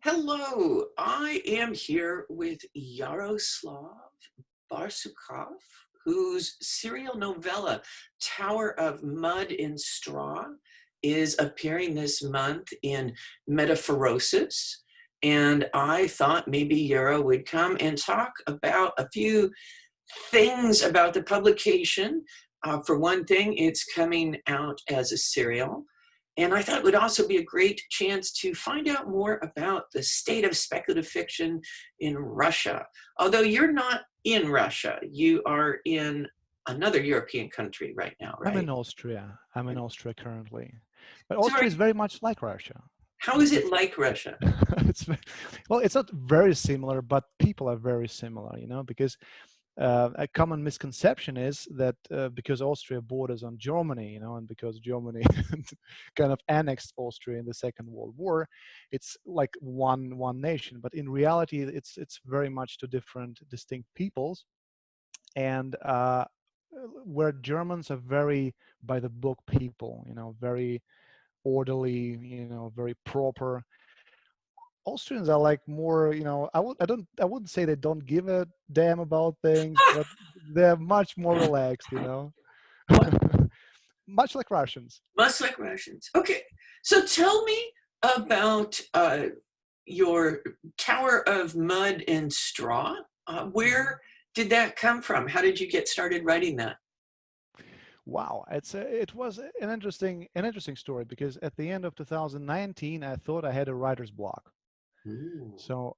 Hello, I am here with Yaroslav Barsukov, whose serial novella, Tower of Mud and Straw, is appearing this month in Metaphorosis. And I thought maybe Yaro would come and talk about a few things about the publication. For one thing, it's coming out as a serial. And I thought it would also be a great chance to find out more about the state of speculative fiction in Russia. Although you're not in Russia, you are in another European country right now, I'm right? in Austria. I'm in Austria currently, but So Austria is very much like Russia. how is it like Russia? It's well, it's not very similar, but people are very similar. Because a common misconception is that because Austria borders on Germany, and because Germany kind of annexed Austria in the Second World War, it's like one nation. But in reality, it's very much two different, distinct peoples, and where Germans are very by the book people, very orderly, very proper. Austrians are like more, I wouldn't say they don't give a damn about things, but they're much more relaxed, much like Russians. Much like Russians. Okay, so tell me about your Tower of Mud and Straw. Mhm. Where did that come from? How did you get started writing that? Wow, it was an interesting story because at the end of 2019, I thought I had a writer's block. Ooh. So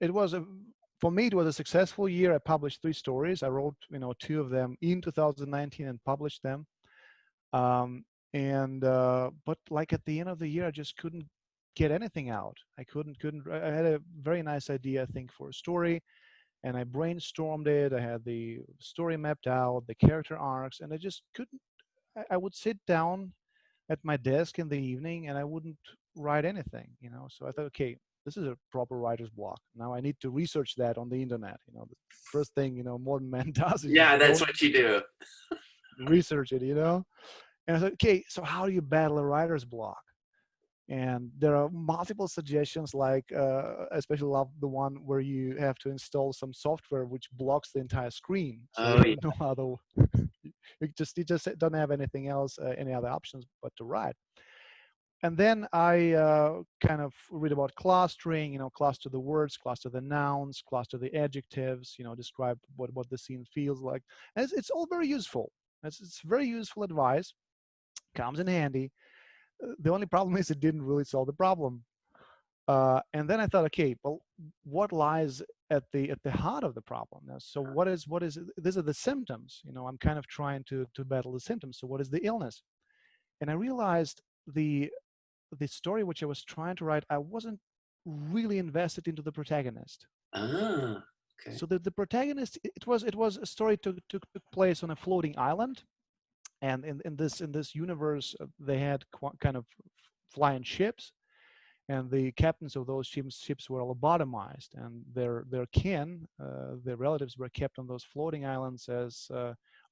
it was for me, it was a successful year. I published 3 stories. I wrote, 2 of them in 2019 and published them. Um, but like at the end of the year, I just couldn't get anything out. I had a very nice idea, I think, for a story, and I brainstormed it. I had the story mapped out, the character arcs, and I just couldn't. I would sit down at my desk in the evening and I wouldn't write anything. So I thought, okay, this is a proper writer's block. Now I need to research that on the internet. The first thing, modern man does is Yeah, just that's go what you do. research it. And I thought, okay, so how do you battle a writer's block? And there are multiple suggestions, like especially love the one where you have to install some software which blocks the entire screen, so you Oh, yeah. have no other. You just don't have anything else, any other options but to write. And then I kind of read about clustering, cluster the words, cluster the nouns, cluster the adjectives, describe what the scene feels like. And it's all very useful. It's very useful advice, comes in handy. The only problem is it didn't really solve the problem. And then I thought, okay, well, what lies at the heart of the problem? Now, so what is these are the symptoms. I'm kind of trying to battle the symptoms. So what is the illness? And I realized the story which I was trying to write, I wasn't really invested into the protagonist. Ah, okay. So the protagonist, it was a story took place on a floating island, and in this universe, they had kind of flying ships, and the captains of those ships were lobotomized, and their kin, their relatives, were kept on those floating islands as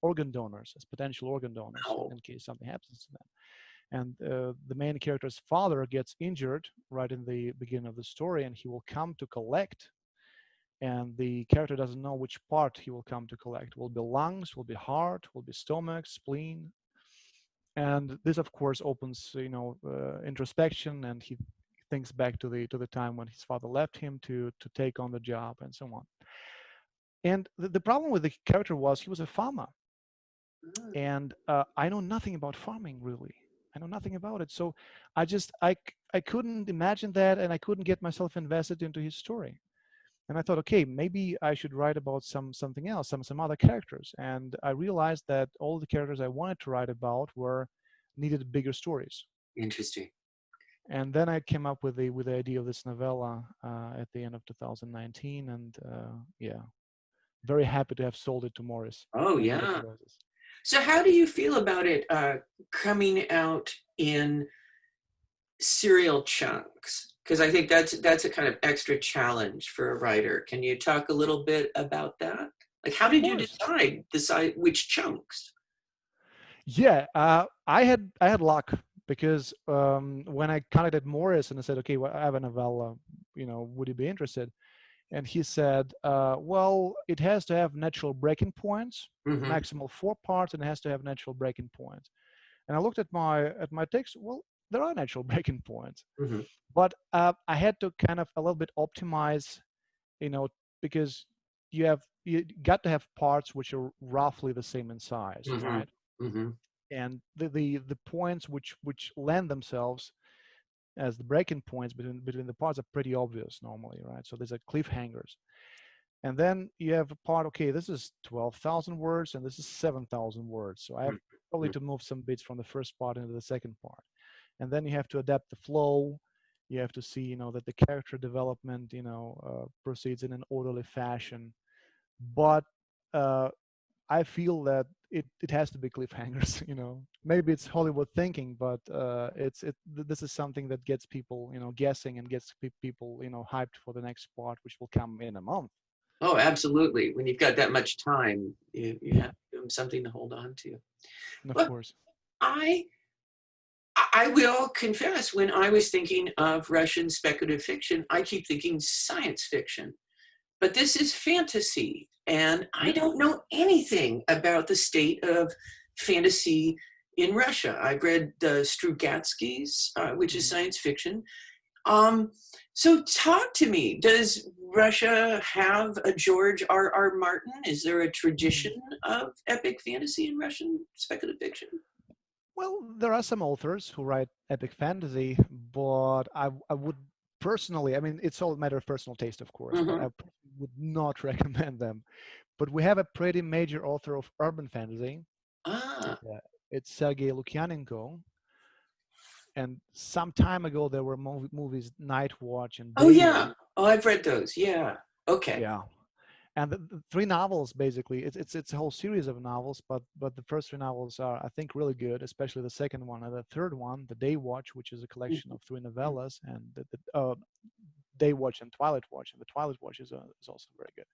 organ donors, as potential organ donors, Wow. in case something happens to them. And the main character's father gets injured right in the beginning of the story, and he will come to collect, and the character doesn't know which part he will come to collect. Will be lungs, will be heart, will be stomach, spleen. And this, of course, opens introspection, and he thinks back to the time when his father left him to take on the job, and so on. And the problem with the character was he was a farmer, Ah, and I know nothing about farming, really. I know nothing about it. So I couldn't imagine that, and I couldn't get myself invested into his story. And I thought, okay, maybe I should write about something else, some other characters. And I realized that all the characters I wanted to write about needed bigger stories. interesting. And then I came up with the idea of this novella at the end of 2019, and yeah, very happy to have sold it to Morris Oh, and yeah. Metaphorosis. So how do you feel about it coming out in serial chunks? Because I think that's a kind of extra challenge for a writer. Can you talk a little bit about that? Like, how Of did you course. decide which chunks? Yeah, I had luck because when I contacted Morris and I said, okay, well, I have a novella, would you be interested? And he said, well, it has to have natural breaking points, Mm-hmm. maximal 4 parts, and it has to have natural breaking points. And I looked at my text. Well, there are natural breaking points, Mm-hmm. but I had to kind of a little bit optimize, you know, because you got to have parts which are roughly the same in size, Mm-hmm. right? Mm-hmm. And the points which lend themselves as the breaking points between the parts are pretty obvious normally, right? So there's a cliffhangers. And then you have a part, okay, this is 12,000 words and this is 7,000 words. So I have probably Mm-hmm. to move some bits from the first part into the second part. And then you have to adapt the flow. You have to see, that the character development, proceeds in an orderly fashion. But uh, I feel that it has to be cliffhangers. Maybe it's Hollywood thinking, but this is something that gets people, guessing and gets people, hyped for the next part, which will come in a month. Oh, absolutely. When you've got that much time, you have to give them something to hold on to. Of But course. I I will confess, when I was thinking of Russian speculative fiction, I keep thinking science fiction. But this is fantasy, and I Yeah. don't know anything about the state of fantasy in Russia. I've read Strugatsky's, which is Mhm. science fiction. Um, so talk to me. Does Russia have a George R. Martin? Is there a tradition Mhm. of epic fantasy in Russian speculative fiction? Well, there are some authors who write epic fantasy, but I would personally, I mean, it's all a matter of personal taste, of course, but Mm-hmm. I would not recommend them. But we have a pretty major author of urban fantasy. Ah, uh, It's Sergei Lukyanenko. And some time ago, there were movies Night Watch and oh Day yeah. Watch. Oh, I've read those. Yeah. Okay. Yeah. And the three novels, basically, it's a whole series of novels, but the first three novels are, I think, really good, especially the second one. And the third one, the Day Watch, which is a collection of three novellas, and the Day Watch and Twilight Watch, and the Twilight Watch is also very good.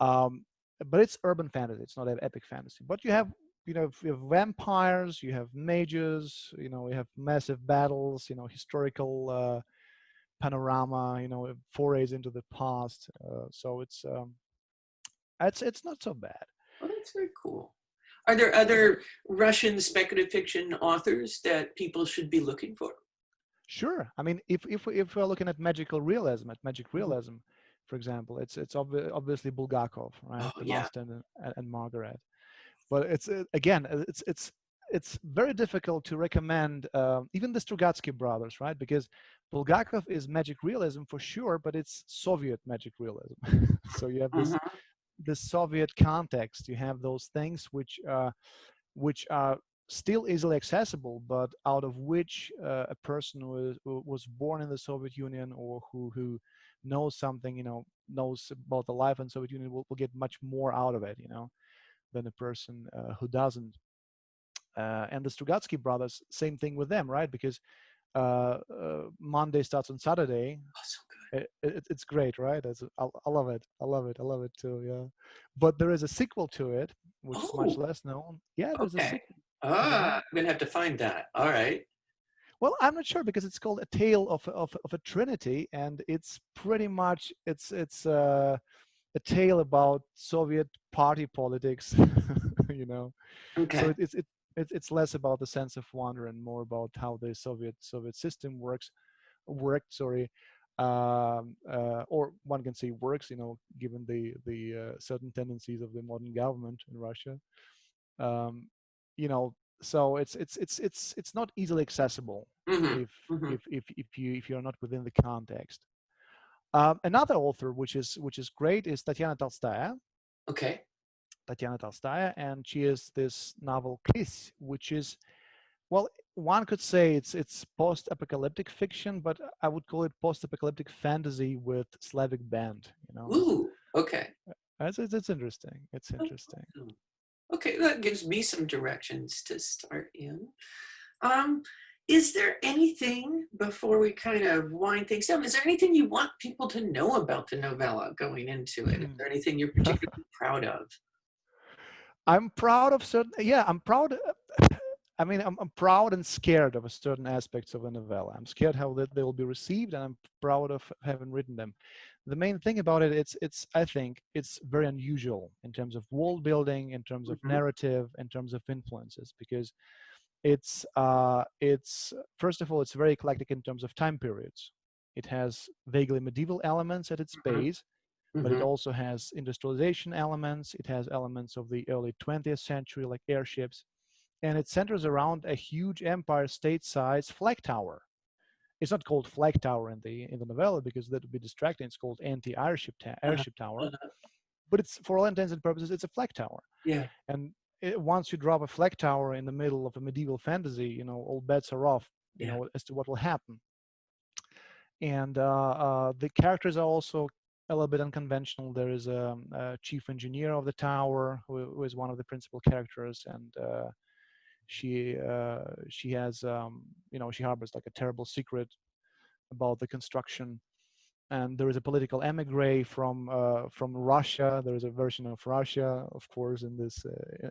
um, but it's urban fantasy, it's not an epic fantasy. But you have vampires, you have mages, you have massive battles, historical panorama, forays into the past. So it's not so bad. Oh, that's very cool. Are there other Russian speculative fiction authors that people should be looking for? Sure. I mean, if we're looking at magic realism, for example, it's obviously Bulgakov, right? Oh The yeah. Master and Margaret. But it's again, it's very difficult to recommend even the Strugatsky brothers, right? Because Bulgakov is magic realism for sure, but it's Soviet magic realism. So you have Uh-huh. this Soviet context. You have those things which are still easily accessible, but out of which a person who was born in the Soviet Union, or who knows something, knows about the life in the Soviet Union, will get much more out of it, than a person who doesn't. And the Strugatsky brothers, same thing with them, right? Because Monday starts on Saturday. Oh, so good. It's great, right? I love it. I love it. I love it too. Yeah. But there is a sequel to it, which is much Oh, less known. Yeah, there's a okay. sequel. Ah, I'm gonna have to find that. All right. Well, I'm not sure because it's called A Tale of a Trinity, and it's pretty much a tale about Soviet party politics, you know. So Okay. it's less about the sense of wonder and more about how the Soviet system worked. Sorry, or one can say works. Given the certain tendencies of the modern government in Russia. Um, you know, so it's not easily accessible Mm-hmm. if Mm-hmm. if you're not within the context. Another author which is great is Okay. Tatiana Tolstaya, and she is this novel Kiss, which is, well, one could say it's post-apocalyptic fiction, but I would call it post-apocalyptic fantasy with Slavic bent. Ooh. Okay. It's interesting. It's interesting. Awesome. Okay, that gives me some directions to start in. Um, is there anything before we kind of wind things down? Is there anything you want people to know about the novella going into it? Is there anything you're particularly proud of? I'm proud of certain. Yeah, I'm proud. I mean, I'm proud and scared of a certain aspects of a novella. I'm scared how they will be received, and I'm proud of having written them. The main thing about it, I think it's very unusual in terms of world building, in terms of Hmm. narrative, in terms of influences, because it's first of all, it's very eclectic in terms of time periods. It has vaguely medieval elements at its Hmm. base, but it Hmm. also has industrialization elements. It has elements of the early 20th century, like airships, and it centers around a huge Empire State-sized flag tower. It's not called flag tower in the novella because that would be distracting. It's called Uh-huh. airship tower, Uh-huh. but it's, for all intents and purposes, it's a flag tower. Yeah. And once you drop a flag tower in the middle of a medieval fantasy, all bets are off, Yeah. as to what will happen. And the characters are also a little bit unconventional. There is a chief engineer of the tower who is one of the principal characters, and she has she harbors like a terrible secret about the construction. And there is a political emigre from Russia. There is a version of Russia, of course, in this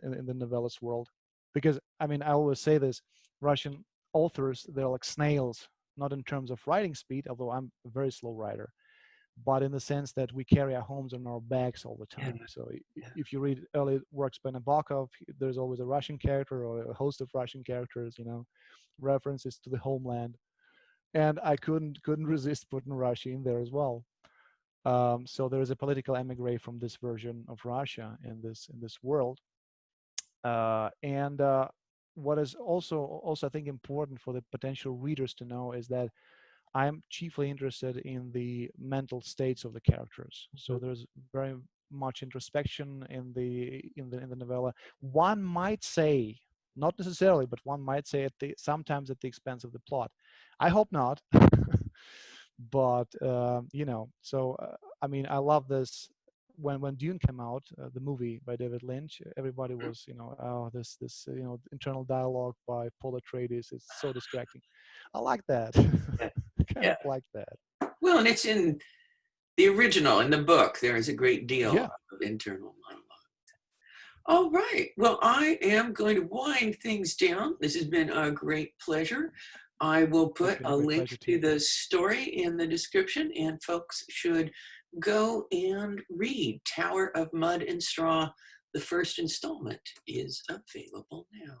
in the novellas world, because I mean, I always say this: Russian authors, they're like snails, not in terms of writing speed, although I'm a very slow writer, but in the sense that we carry our homes on our backs all the Yeah. time. So Yeah. if you read early works by Nabokov, there's always a Russian character or a host of Russian characters, references to the homeland. And I couldn't resist putting Russia in there as well. So there is a political emigre from this version of Russia in this world. And what is also I think important for the potential readers to know is that I'm chiefly interested in the mental states of the characters. So Mhm. there's very much introspection in the novella. One might say, not necessarily, but one might say sometimes at the expense of the plot. I hope not. But so I mean, I love this. When Dune came out, the movie by David Lynch, everybody was, oh, this internal dialogue by Paul Atreides is so distracting. I like that. Yeah. Kind Yeah. of like that. Well, and it's in the original, in the book, there is a great deal Yeah. of internal monologue. All right. Well, I am going to wind things down. This has been a great pleasure. I will It's put been a a great link pleasure too. to the story in the description, and folks should go and read Tower of Mud and Straw. The first installment is available now.